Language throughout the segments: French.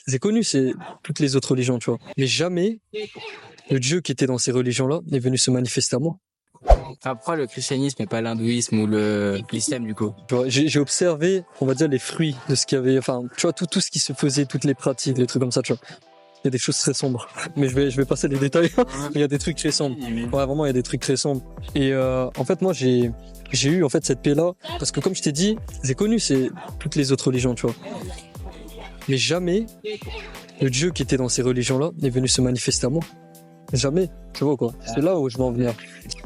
C'est connu, c'est toutes les autres religions, tu vois. Mais jamais le Dieu qui était dans ces religions-là est venu se manifester à moi. Pourquoi le christianisme et pas l'hindouisme ou l'islam du coup? Tu vois, j'ai observé, on va dire, les fruits de ce qu'il y avait, enfin, tu vois, tout ce qui se faisait, toutes les pratiques, les trucs comme ça, tu vois. Il y a des choses très sombres, mais je vais passer les détails. Mais il y a des trucs très sombres. Ouais, vraiment, il y a des trucs très sombres. Et en fait, moi, j'ai eu en fait cette paix-là parce que, comme je t'ai dit, c'est connu, c'est toutes les autres religions, tu vois. Mais jamais le Dieu qui était dans ces religions-là est venu se manifester à moi. Jamais, tu vois quoi. C'est là où je veux en venir.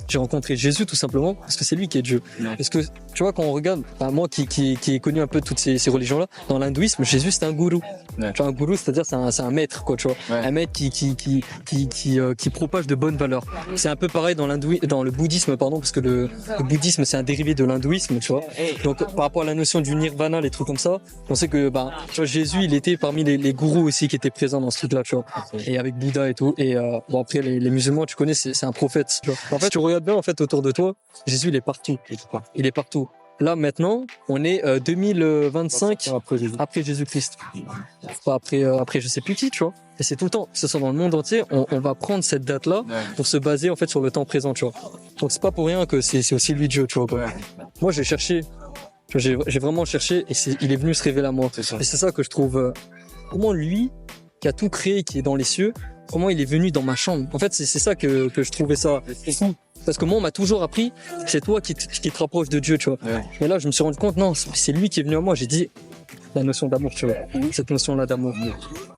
J'ai rencontré Jésus tout simplement parce que c'est lui qui est Dieu. Parce que tu vois, quand on regarde, enfin, moi qui ai connu un peu toutes ces religions-là, dans l'hindouisme, Jésus c'est un gourou. Ouais. Tu vois, un gourou, c'est-à-dire c'est un maître, quoi, tu vois. Ouais. Un maître qui propage de bonnes valeurs. C'est un peu pareil dans le bouddhisme, pardon, parce que le bouddhisme c'est un dérivé de l'hindouisme, tu vois. Donc par rapport à la notion du nirvana, les trucs comme ça, on sait que tu vois, Jésus il était parmi les gourous aussi qui étaient présents dans ce truc-là, tu vois. Et avec Bouddha et tout. Et bon après les musulmans, tu connais, c'est un prophète. Tu vois. En fait, tu regardes bien en fait autour de toi, Jésus il est partout. Il est partout. Là maintenant, on est 2025 après Jésus-Christ. Pas après je sais plus qui, tu vois. Et c'est tout le temps, que ce soit dans le monde entier, on va prendre cette date-là pour se baser en fait sur le temps présent, tu vois. Donc c'est pas pour rien que c'est aussi lui Dieu, tu vois. Quoi. Moi j'ai cherché, j'ai vraiment cherché et il est venu se révéler à moi. Et c'est ça que je trouve. Comment lui, qui a tout créé, qui est dans les cieux, comment il est venu dans ma chambre. En fait, c'est ça que je trouvais ça fou. Parce que moi, on m'a toujours appris, c'est toi qui te rapproche de Dieu, tu vois. Ouais. Mais là, je me suis rendu compte, non, c'est lui qui est venu à moi. J'ai dit, la notion d'amour, tu vois. Cette notion-là d'amour.